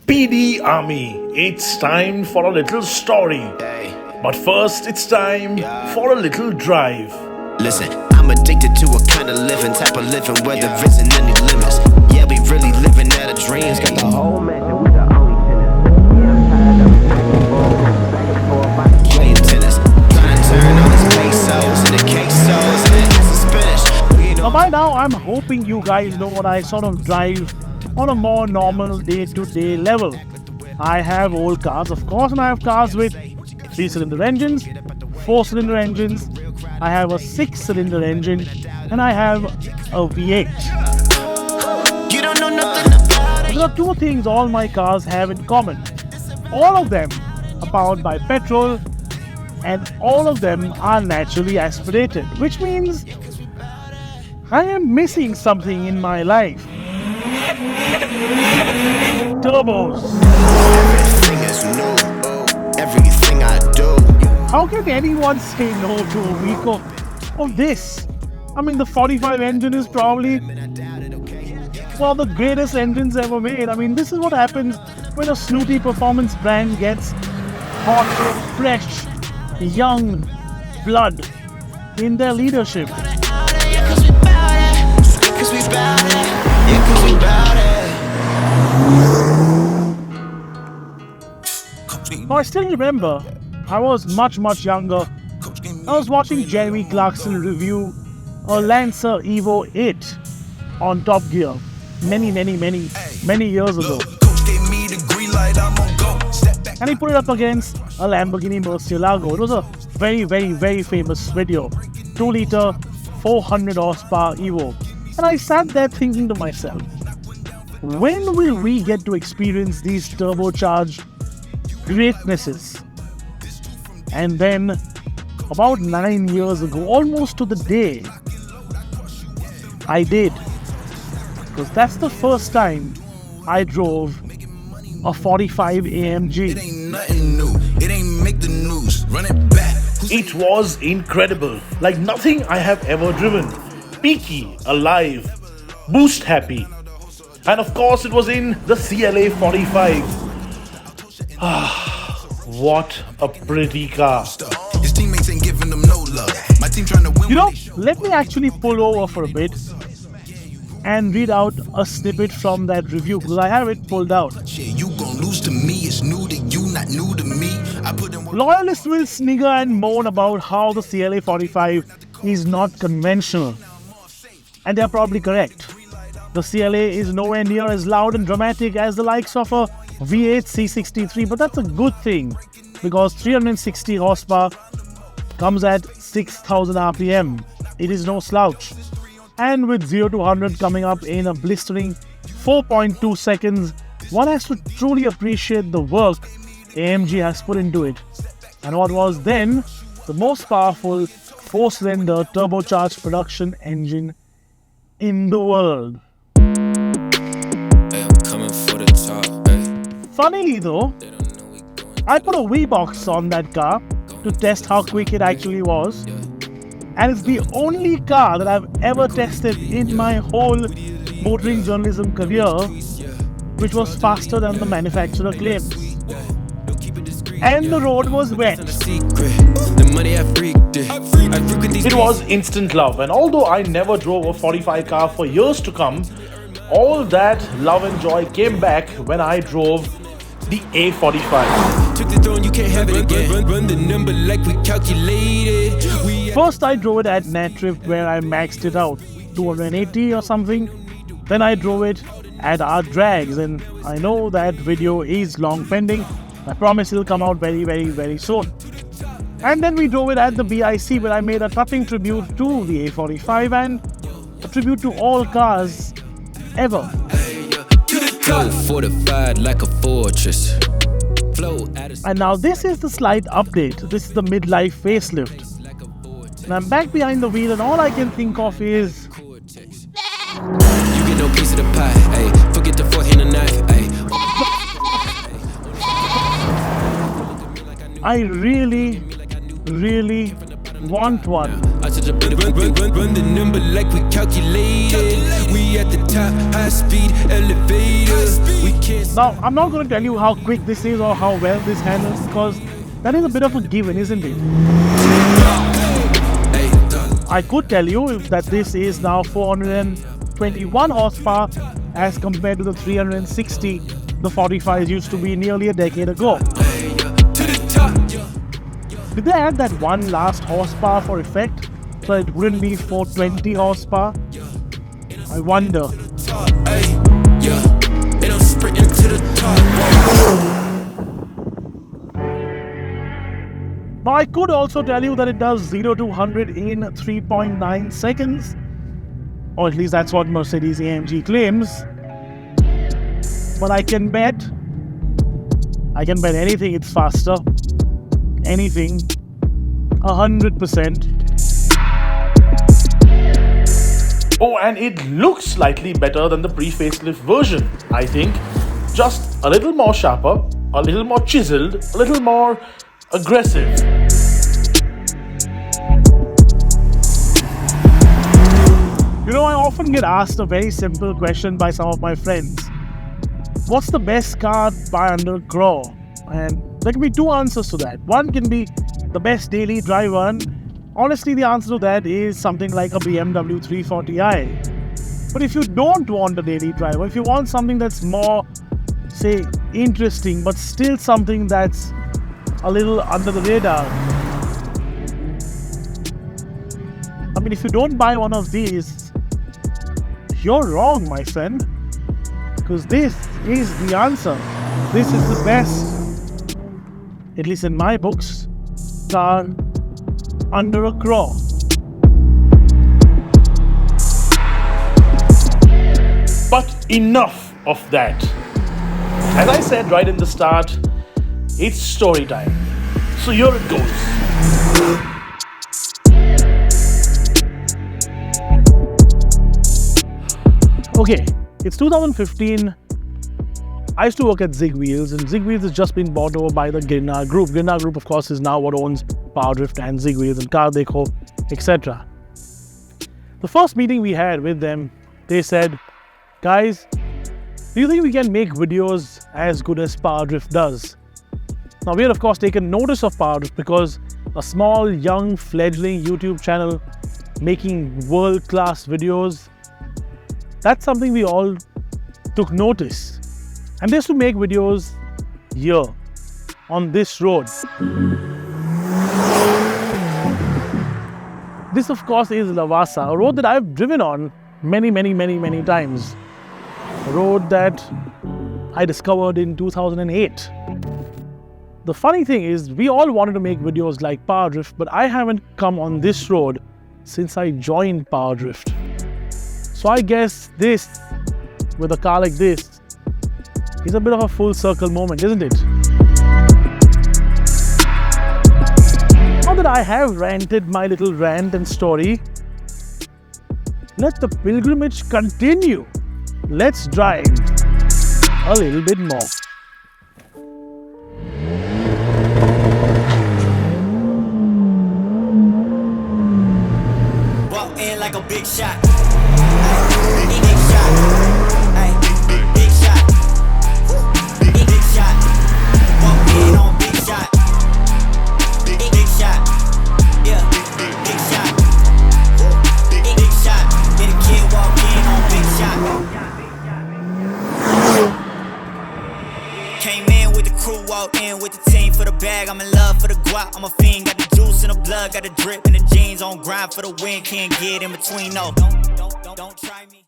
PD Army, it's time for a little story. But first, it's time for a little drive. Listen, I'm addicted to a kind of living, type of living where there isn't any limits. Yeah, we really living out of dreams. Got the whole mansion, we the only tenants. Yeah, I'm tired of playing tennis, trying to turn all these pesos into quesos and it's Spanish. Now by now, I'm hoping you guys know what I sort of drive on a more normal day-to-day level. I have old cars, of course, and I have cars with 3-cylinder engines, 4-cylinder engines, I have a 6-cylinder engine, and I have a V8. There are two things all my cars have in common. All of them are powered by petrol, and all of them are naturally aspirated, which means I am missing something in my life. Turbos. Everything is new, everything I do. How can anyone say no to a week of this? I mean, the 45 engine is probably one of the greatest engines ever made. I mean, this is what happens when a snooty performance brand gets hot, fresh, young blood in their leadership. Now, I still remember, I was much younger. I was watching Jeremy Clarkson review a Lancer Evo 8 on Top Gear many years ago. And he put it up against a Lamborghini Murcielago. It was a very famous video. 2-liter, 400 horsepower Evo. And I sat there thinking to myself, when will we get to experience these turbocharged greatnesses? And then, about 9 years ago, almost to the day, I did. Because that's the first time I drove a 45 AMG. It ain't nothing new. It ain't make the news. Run it back. It was incredible, like nothing I have ever driven. Peaky, alive, boost happy. And of course, it was in the CLA 45. What a pretty car. His teammates ain't giving them no love. My team trying to win. You know, let me actually pull over for a bit and read out a snippet from that review because I have it pulled out. You gon' lose to me. It's new to you, not new to me. I put in work. Loyalists will snigger and moan about how the CLA 45 is not conventional. And they're probably correct. The CLA is nowhere near as loud and dramatic as the likes of a V8 C63, but that's a good thing because 360 horsepower comes at 6,000 RPM. It is no slouch. And with 0 to 100 coming up in a blistering 4.2 seconds, one has to truly appreciate the work AMG has put into it. And what was then the most powerful 4-cylinder turbocharged production engine in the world. Hey, I'm coming for the top, hey. Funnily though, I put a V-Box on that car to test how quick it actually was. And it's the only car that I've ever tested in my whole motoring journalism career which was faster than the manufacturer claims. And the road was wet. It was instant love, and although I never drove a 45 car for years to come, all that love and joy came back when I drove the A45. Took the throne, you can't have it again. Run the number like we calculated. First I drove it at Nat Trip where I maxed it out, 280 or something. Then I drove it at our drags, and I know that video is long pending. I promise it'll come out very soon. And then we drove it at the BIC where I made a touching tribute to the A45 and a tribute to all cars ever. Fortified like a fortress. And now this is the slight update. This is the midlife facelift. And I'm back behind the wheel and all I can think of is You get no piece of the pie, ay. Forget the fork and the knife, ay. I really want one. I said run the number like we calculated. We at the top, high speed elevator. We can't. Now, I'm not going to tell you how quick this is or how well this handles, because that is a bit of a given, isn't it? I could tell you that this is now 421 horsepower as compared to the 360 the 45 used to be nearly a decade ago. Did they add that one last horsepower for effect, so it wouldn't be 420 horsepower? I wonder. Now, I could also tell you that it does 0 to 100 in 3.9 seconds, or at least that's what Mercedes-AMG claims. But I can bet anything it's faster. Anything. 100%. Oh, and it looks slightly better than the pre-facelift version, I think. Just a little more sharper, a little more chiseled, a little more aggressive. You know, I often get asked a very simple question by some of my friends. What's the best car to buy under a crore? And there can be two answers to that. One can be the best daily driver, and honestly the answer to that is something like a BMW 340i. But if you don't want a daily driver, if you want something that's more, say, interesting, but still something that's a little under the radar, I mean, if you don't buy one of these, you're wrong, my friend. Because this is the answer. This is the best, at least in my books, car under a crore. But enough of that. As I said right in the start, it's story time. So here it goes. Okay, it's 2015. I used to work at Zig Wheels, and Zig Wheels has just been bought over by the Girnar Group. Girnar Group, of course, is now what owns PowerDrift and Zig Wheels and Car Dekho, etc. The first meeting we had with them, they said, guys, do you think we can make videos as good as PowerDrift does? Now, we had, of course, taken notice of PowerDrift because a small, young, fledgling YouTube channel making world-class videos, that's something we all took notice. And they used to make videos here, on this road. This, of course, is Lavasa, a road that I've driven on many times. A road that I discovered in 2008. The funny thing is, we all wanted to make videos like PowerDrift, but I haven't come on this road since I joined PowerDrift. So I guess this, with a car like this, is a bit of a full circle moment, isn't it? Now that I have ranted my little rant and story, let the pilgrimage continue. Let's drive a little bit more. Walk in like a big shot. Big shot. Big shot. Big shot. Walk in on big shot. Big shot. Yeah. Big shot. Big shot. Get a kid walk in on big shot. Came in with the crew, walked in with the team for the bag. I'm in love for the guap. I'm a fiend, got the juice in the blood, got the drip in the jeans on grind for the win. Can't get in between, no. Don't try me.